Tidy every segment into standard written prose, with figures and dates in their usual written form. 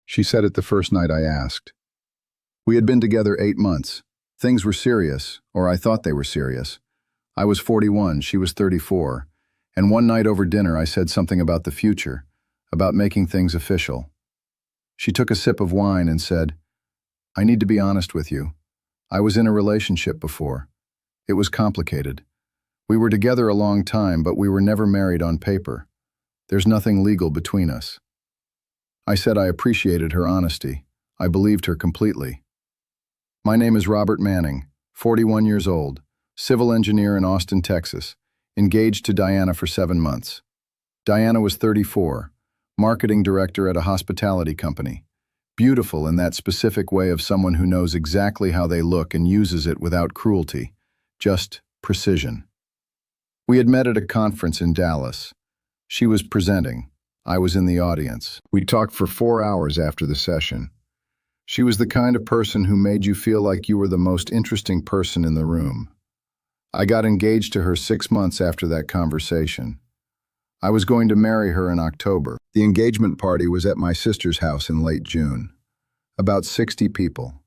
She said it the first night I asked. We had been together 8 months. Things were serious, or I thought they were serious. I was 41, she was 34, and one night over dinner I said something about the future, about making things official. She took a sip of wine and said, "I need to be honest with you. I was in a relationship before. It was complicated. We were together a long time, but we were never married on paper. There's nothing legal between us." I said I appreciated her honesty. I believed her completely. My name is Robert Manning, 41 years old, civil engineer in Austin, Texas, engaged to Diana for 7 months. Diana was 34, marketing director at a hospitality company. Beautiful in that specific way of someone who knows exactly how they look and uses it without cruelty, just precision. We had met at a conference in Dallas. She was presenting. I was in the audience. We talked for 4 hours after the session. She was the kind of person who made you feel like you were the most interesting person in the room. I got engaged to her 6 months after that conversation. I was going to marry her in October. The engagement party was at my sister's house in late June. About 60 people.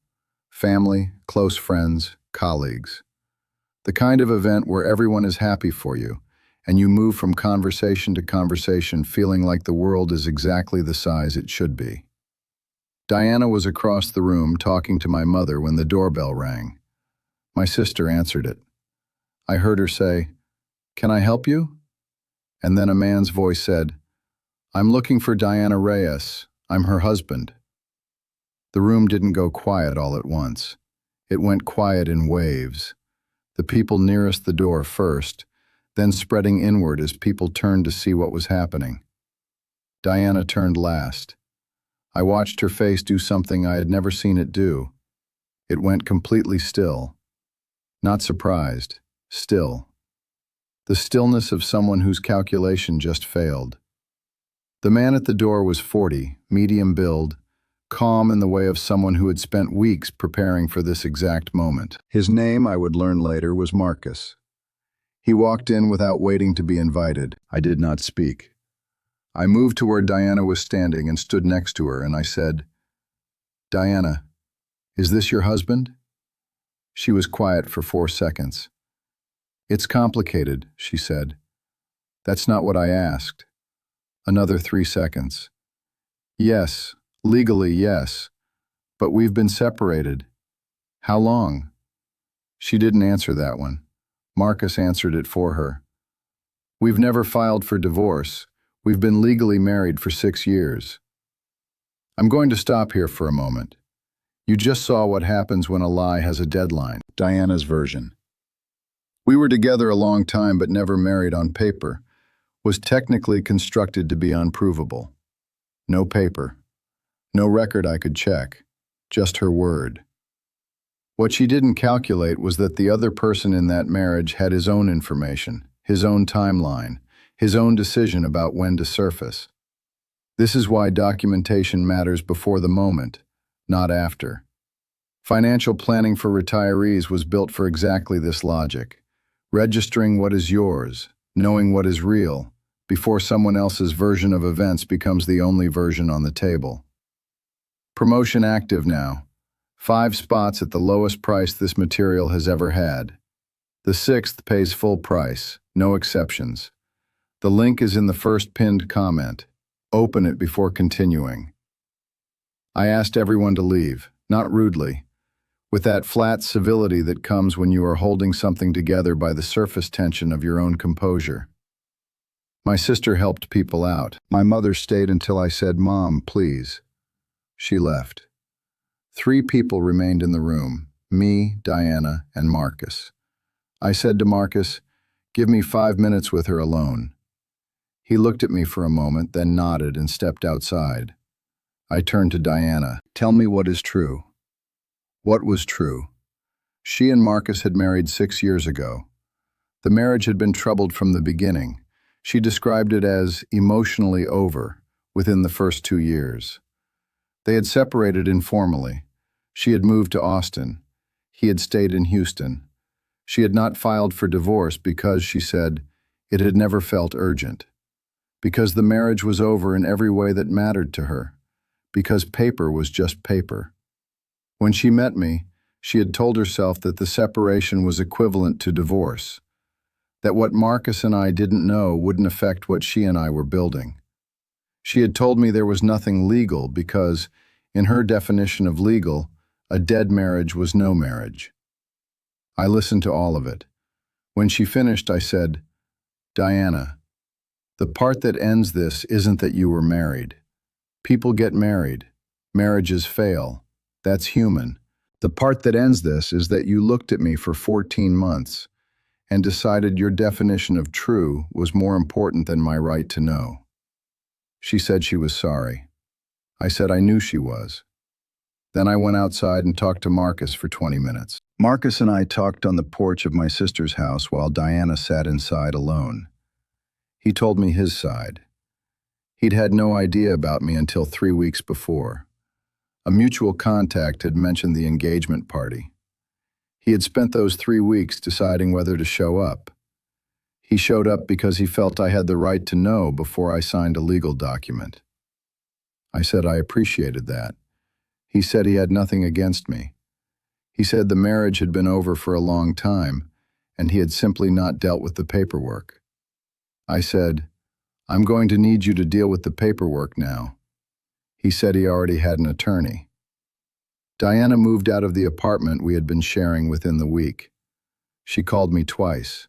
Family, close friends, colleagues. The kind of event where everyone is happy for you, and you move from conversation to conversation feeling like the world is exactly the size it should be. Diana was across the room talking to my mother when the doorbell rang. My sister answered it. I heard her say, "Can I help you?" And then a man's voice said, "I'm looking for Diana Reyes. I'm her husband." The room didn't go quiet all at once. It went quiet in waves. The people nearest the door first, then spreading inward as people turned to see what was happening. Diana turned last. I watched her face do something I had never seen it do. It went completely still. Not surprised, still. The stillness of someone whose calculation just failed. The man at the door was 40, medium build, calm in the way of someone who had spent weeks preparing for this exact moment. His name, I would learn later, was Marcus. He walked in without waiting to be invited. I did not speak. I moved to where Diana was standing and stood next to her, and I said, "Diana, is this your husband?" She was quiet for 4 seconds. "It's complicated," she said. "That's not what I asked." Another 3 seconds. "Yes, legally, yes, but we've been separated. How long?" She didn't answer that one. Marcus answered it for her. "We've never filed for divorce. We've been legally married for 6 years." I'm going to stop here for a moment. You just saw what happens when a lie has a deadline. Diana's version. "We were together a long time but never married on paper," was technically constructed to be unprovable. No paper. No record I could check. Just her word. What she didn't calculate was that the other person in that marriage had his own information, his own timeline, his own decision about when to surface. This is why documentation matters before the moment, not after. Financial planning for retirees was built for exactly this logic. Registering what is yours, knowing what is real, before someone else's version of events becomes the only version on the table. Promotion active now. 5 spots at the lowest price this material has ever had. The 6th pays full price, no exceptions. The link is in the first pinned comment. Open it before continuing. I asked everyone to leave, not rudely, with that flat civility that comes when you are holding something together by the surface tension of your own composure. My sister helped people out. My mother stayed until I said, "Mom, please." She left. 3 people remained in the room, me, Diana, and Marcus. I said to Marcus, "Give me 5 minutes with her alone." He looked at me for a moment, then nodded and stepped outside. I turned to Diana. "Tell me what is true." What was true? She and Marcus had married 6 years ago. The marriage had been troubled from the beginning. She described it as emotionally over within the first 2 years. They had separated informally. She had moved to Austin. He had stayed in Houston. She had not filed for divorce because, she said, it had never felt urgent. Because the marriage was over in every way that mattered to her. because paper was just paper. When she met me, she had told herself that the separation was equivalent to divorce, that what Marcus and I didn't know wouldn't affect what she and I were building. She had told me there was nothing legal because, in her definition of legal, a dead marriage was no marriage. I listened to all of it. When she finished, I said, "Diana, the part that ends this isn't that you were married. People get married. Marriages fail. That's human. The part that ends this is that you looked at me for 14 months and decided your definition of true was more important than my right to know." She said she was sorry. I said I knew she was. Then I went outside and talked to Marcus for 20 minutes. Marcus and I talked on the porch of my sister's house while Diana sat inside alone. He told me his side. He'd had no idea about me until 3 weeks before. A mutual contact had mentioned the engagement party. He had spent those 3 weeks deciding whether to show up. He showed up because he felt I had the right to know before I signed a legal document. I said I appreciated that. He said he had nothing against me. He said the marriage had been over for a long time, and he had simply not dealt with the paperwork. I said, "I'm going to need you to deal with the paperwork now." He said he already had an attorney. Diana moved out of the apartment we had been sharing within the week. She called me twice.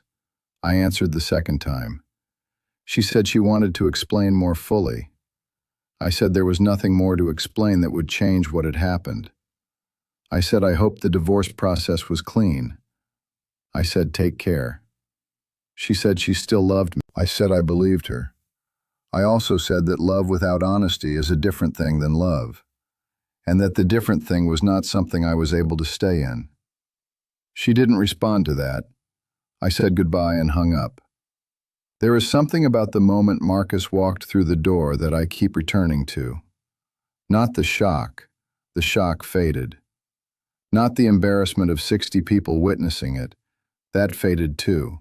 I answered the second time. She said she wanted to explain more fully. I said there was nothing more to explain that would change what had happened. I said I hoped the divorce process was clean. I said take care. She said she still loved me. I said I believed her. I also said that love without honesty is a different thing than love, and that the different thing was not something I was able to stay in. She didn't respond to that. I said goodbye and hung up. There is something about the moment Marcus walked through the door that I keep returning to. Not the shock faded. Not the embarrassment of 60 people witnessing it, that faded too.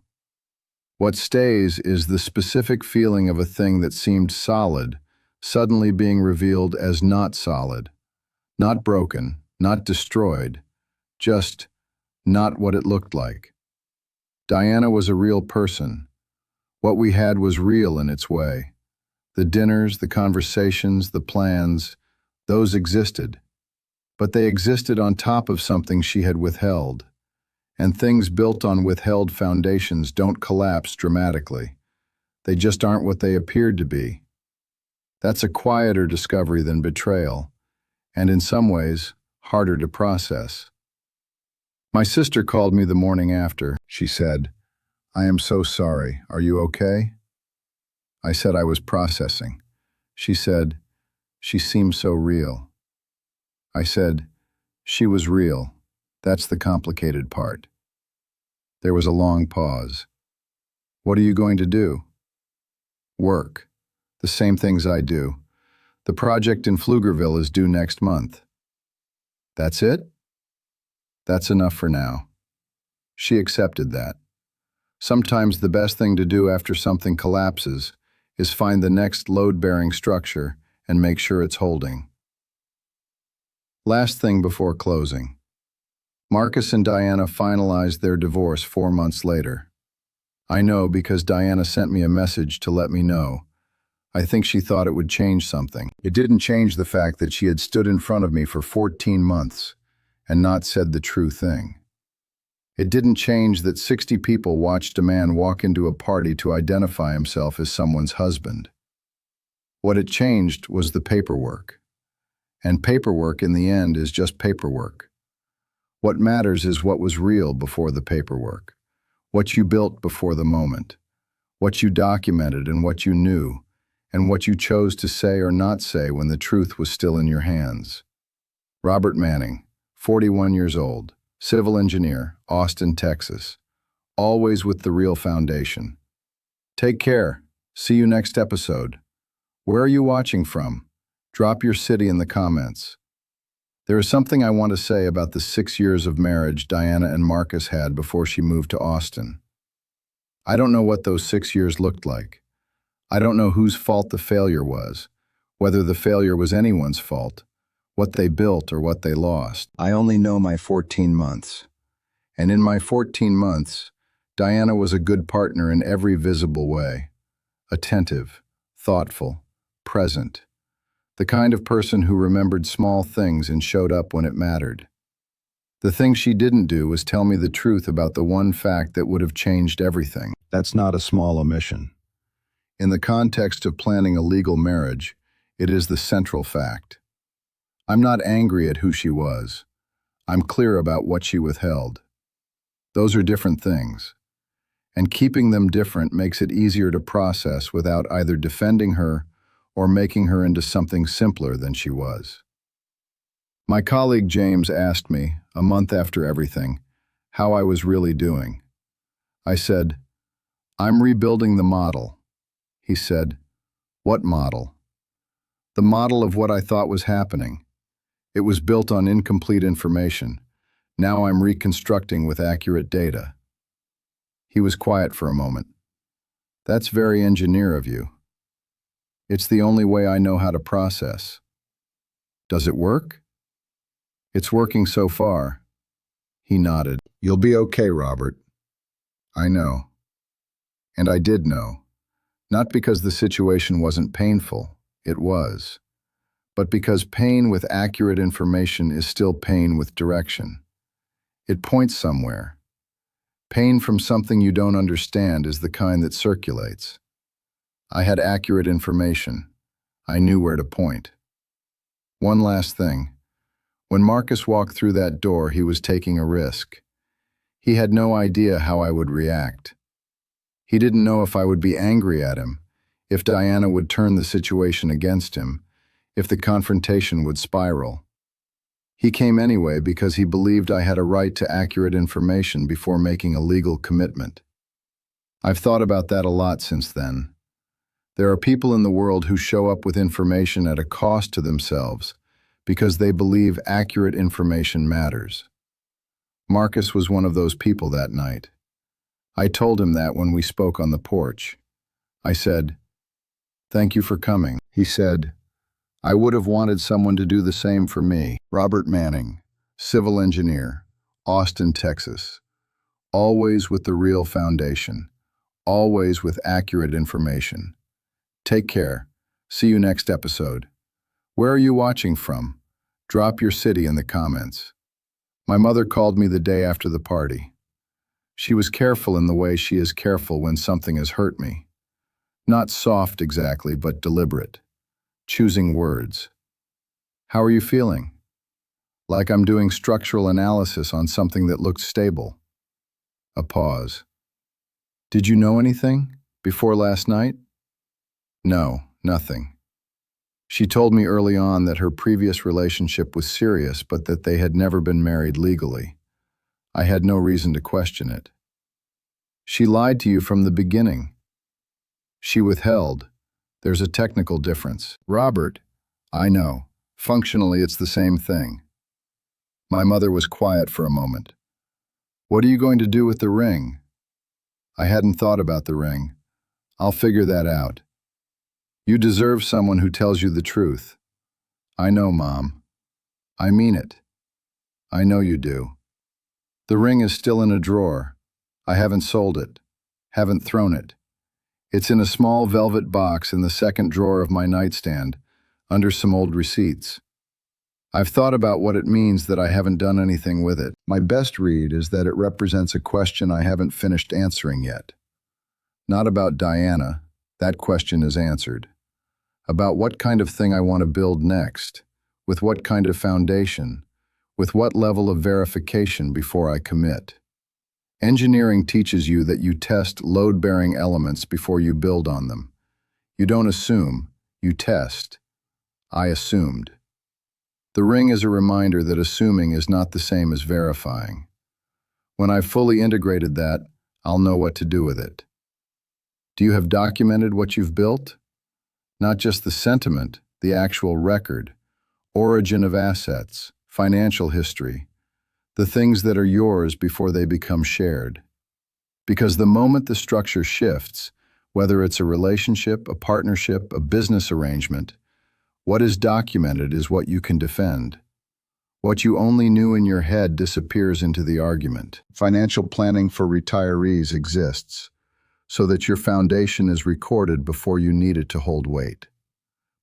What stays is the specific feeling of a thing that seemed solid, suddenly being revealed as not solid, not broken, not destroyed, just not what it looked like. Diana was a real person. What we had was real in its way. The dinners, the conversations, the plans, those existed. But they existed on top of something she had withheld. And things built on withheld foundations don't collapse dramatically. They just aren't what they appeared to be. That's a quieter discovery than betrayal, and in some ways, harder to process. My sister called me the morning after. She said, "I am so sorry. Are you okay?" I said I was processing. She said, "She seemed so real." I said, "She was real. That's the complicated part." There was a long pause. "What are you going to do?" "Work. The same things I do. The project in Pflugerville is due next month." "That's it?" "That's enough for now." She accepted that. Sometimes the best thing to do after something collapses is find the next load-bearing structure and make sure it's holding. Last thing before closing. Marcus and Diana finalized their divorce 4 months later. I know because Diana sent me a message to let me know. I think she thought it would change something. It didn't change the fact that she had stood in front of me for 14 months and not said the true thing. It didn't change that 60 people watched a man walk into a party to identify himself as someone's husband. What it changed was the paperwork. And paperwork in the end is just paperwork. What matters is what was real before the paperwork, what you built before the moment, what you documented and what you knew, and what you chose to say or not say when the truth was still in your hands. Robert Manning, 41 years old, civil engineer, Austin, Texas. Always with the real foundation. Take care. See you next episode. Where are you watching from? Drop your city in the comments. There is something I want to say about the 6 years of marriage Diana and Marcus had before she moved to Austin. I don't know what those 6 years looked like. I don't know whose fault the failure was, whether the failure was anyone's fault, what they built or what they lost. I only know my 14 months. And in my 14 months, Diana was a good partner in every visible way. Attentive, thoughtful, present. The kind of person who remembered small things and showed up when it mattered. The thing she didn't do was tell me the truth about the one fact that would have changed everything. That's not a small omission. In the context of planning a legal marriage, it is the central fact. I'm not angry at who she was. I'm clear about what she withheld. Those are different things. And keeping them different makes it easier to process without either defending her or making her into something simpler than she was. My colleague James asked me, a month after everything, how I was really doing. I said, "I'm rebuilding the model." He said, "What model?" "The model of what I thought was happening. It was built on incomplete information. Now I'm reconstructing with accurate data." He was quiet for a moment. "That's very engineer of you." "It's the only way I know how to process." "Does it work?" "It's working so far." He nodded. "You'll be okay, Robert." I know. And I did know. Not because the situation wasn't painful, it was. But because pain with accurate information is still pain with direction. It points somewhere. Pain from something you don't understand is the kind that circulates. I had accurate information. I knew where to point. One last thing. When Marcus walked through that door, he was taking a risk. He had no idea how I would react. He didn't know if I would be angry at him, if Diana would turn the situation against him, if the confrontation would spiral. He came anyway because he believed I had a right to accurate information before making a legal commitment. I've thought about that a lot since then. There are people in the world who show up with information at a cost to themselves because they believe accurate information matters. Marcus was one of those people that night. I told him that when we spoke on the porch. I said, "Thank you for coming." He said, "I would have wanted someone to do the same for me." Robert Manning, civil engineer, Austin, Texas. Always with the real foundation. Always with accurate information. Take care. See you next episode. Where are you watching from? Drop your city in the comments. My mother called me the day after the party. She was careful in the way she is careful when something has hurt me. Not soft exactly, but deliberate. Choosing words. "How are you feeling?" "Like I'm doing structural analysis on something that looked stable." A pause. "Did you know anything before last night?" "No, nothing." She told me early on that her previous relationship was serious, but that they had never been married legally. I had no reason to question it. "She lied to you from the beginning." "She withheld. There's a technical difference." "Robert, I know. Functionally, it's the same thing." My mother was quiet for a moment. "What are you going to do with the ring?" "I hadn't thought about the ring. I'll figure that out." "You deserve someone who tells you the truth." "I know, Mom. I mean it." "I know you do." "The ring is still in a drawer. I haven't sold it. Haven't thrown it. It's in a small velvet box in the second drawer of my nightstand, under some old receipts. I've thought about what it means that I haven't done anything with it. My best read is that it represents a question I haven't finished answering yet. Not about Diana. That question is answered. About what kind of thing I want to build next, with what kind of foundation, with what level of verification before I commit. Engineering teaches you that you test load-bearing elements before you build on them. You don't assume, you test. I assumed. The ring is a reminder that assuming is not the same as verifying. When I've fully integrated that, I'll know what to do with it. Do you have documented what you've built? Not just the sentiment, the actual record, origin of assets, financial history, the things that are yours before they become shared. Because the moment the structure shifts, whether it's a relationship, a partnership, a business arrangement, What is documented is what you can defend. What you only knew in your head disappears into the argument. Financial planning for retirees exists, so that your foundation is recorded before you need it to hold weight.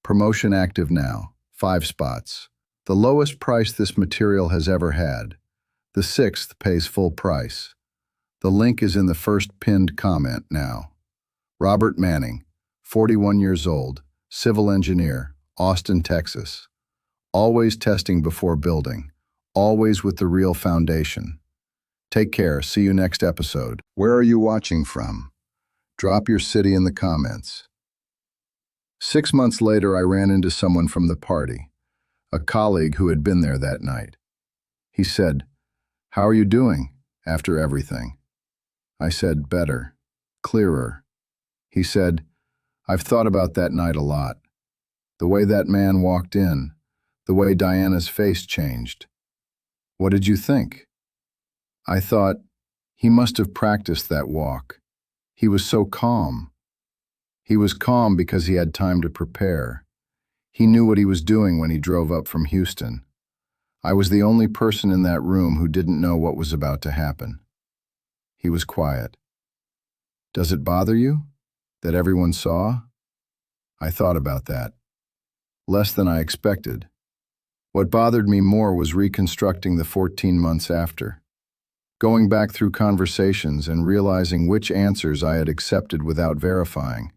Promotion active now, 5 spots. The lowest price this material has ever had. The 6th pays full price. The link is in the first pinned comment now. Robert Manning, 41 years old, civil engineer, Austin, Texas. Always testing before building, always with the real foundation. Take care, see you next episode. Where are you watching from? Drop your city in the comments. 6 months later, I ran into someone from the party, a colleague who had been there that night. He said, "How are you doing after everything?" I said, "Better, clearer." He said, "I've thought about that night a lot. The way that man walked in, the way Diana's face changed. What did you think?" I thought, he must have practiced that walk. He was so calm. He was calm because he had time to prepare. He knew what he was doing when he drove up from Houston. I was the only person in that room who didn't know what was about to happen. He was quiet. "Does it bother you that everyone saw?" I thought about that. Less than I expected. What bothered me more was reconstructing the 14 months after. Going back through conversations and realizing which answers I had accepted without verifying.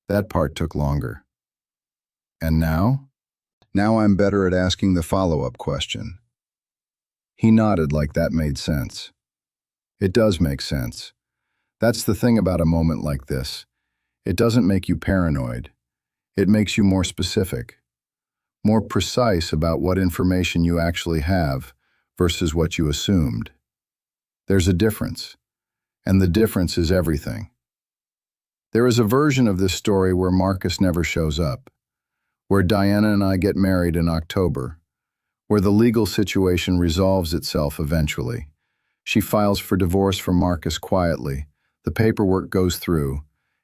That part took longer. And now? Now I'm better at asking the follow-up question. He nodded like that made sense. It does make sense. That's the thing about a moment like this. It doesn't make you paranoid. It makes you more specific, more precise about what information you actually have versus what you assumed. There's a difference, and the difference is everything. There is a version of this story where Marcus never shows up, where Diana and I get married in October, where the legal situation resolves itself eventually. She files for divorce from Marcus quietly, the paperwork goes through,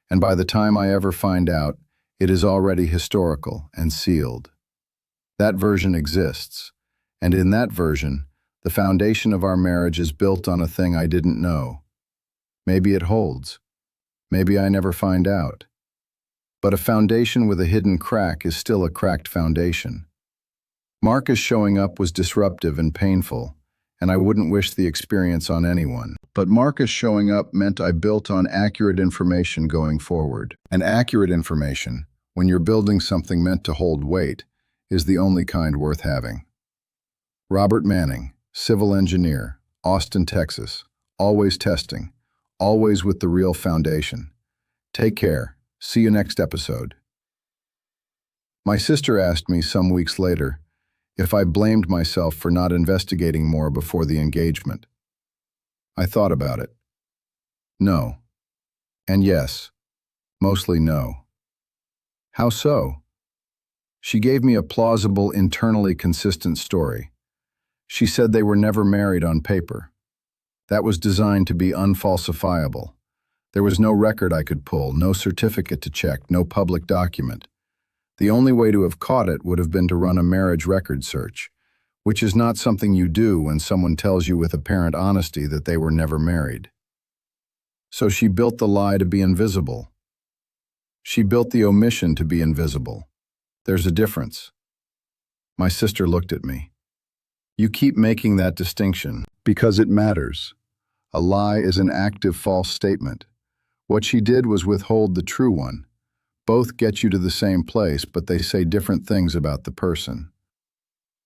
and by the time I ever find out, it is already historical and sealed. That version exists, and in that version, the foundation of our marriage is built on a thing I didn't know. Maybe it holds. Maybe I never find out. But a foundation with a hidden crack is still a cracked foundation. Marcus showing up was disruptive and painful, and I wouldn't wish the experience on anyone. But Marcus showing up meant I built on accurate information going forward. And accurate information, when you're building something meant to hold weight, is the only kind worth having. Robert Manning, civil engineer, Austin, Texas. Always testing, always with the real foundation. Take care. See you next episode. My sister asked me some weeks later if I blamed myself for not investigating more before the engagement. I thought about it. No. And yes. Mostly no. How so? She gave me a plausible, internally consistent story. She said they were never married on paper. That was designed to be unfalsifiable. There was no record I could pull, no certificate to check, no public document. The only way to have caught it would have been to run a marriage record search, which is not something you do when someone tells you with apparent honesty that they were never married. So she built the lie to be invisible. She built the omission to be invisible. There's a difference. My sister looked at me. You keep making that distinction because it matters. A lie is an active false statement. What she did was withhold the true one. Both get you to the same place, but they say different things about the person.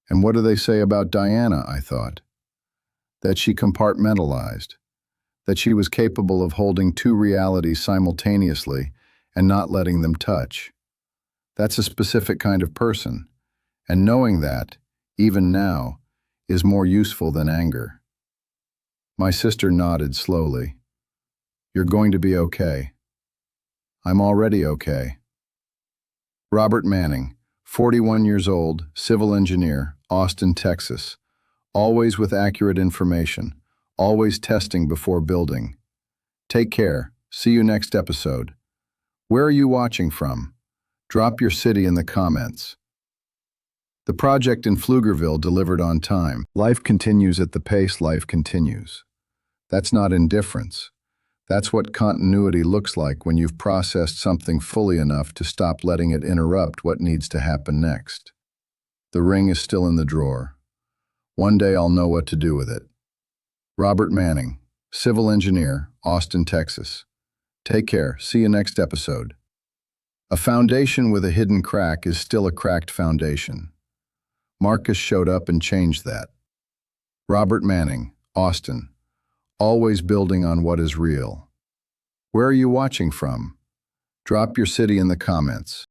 And what do they say about Diana, I thought? That she compartmentalized. That she was capable of holding two realities simultaneously and not letting them touch. That's a specific kind of person. And knowing that, even now, is more useful than anger. My sister nodded slowly. You're going to be okay. I'm already okay. Robert Manning, 41 years old, civil engineer, Austin, Texas. Always with accurate information. Always testing before building. Take care. See you next episode. Where are you watching from? Drop your city in the comments. The project in Pflugerville delivered on time. Life continues at the pace life continues. That's not indifference. That's what continuity looks like when you've processed something fully enough to stop letting it interrupt what needs to happen next. The ring is still in the drawer. One day I'll know what to do with it. Robert Manning, civil engineer, Austin, Texas. Take care. See you next episode. A foundation with a hidden crack is still a cracked foundation. Marcus showed up and changed that. Robert Manning, Austin. Always building on what is real. Where are you watching from? Drop your city in the comments.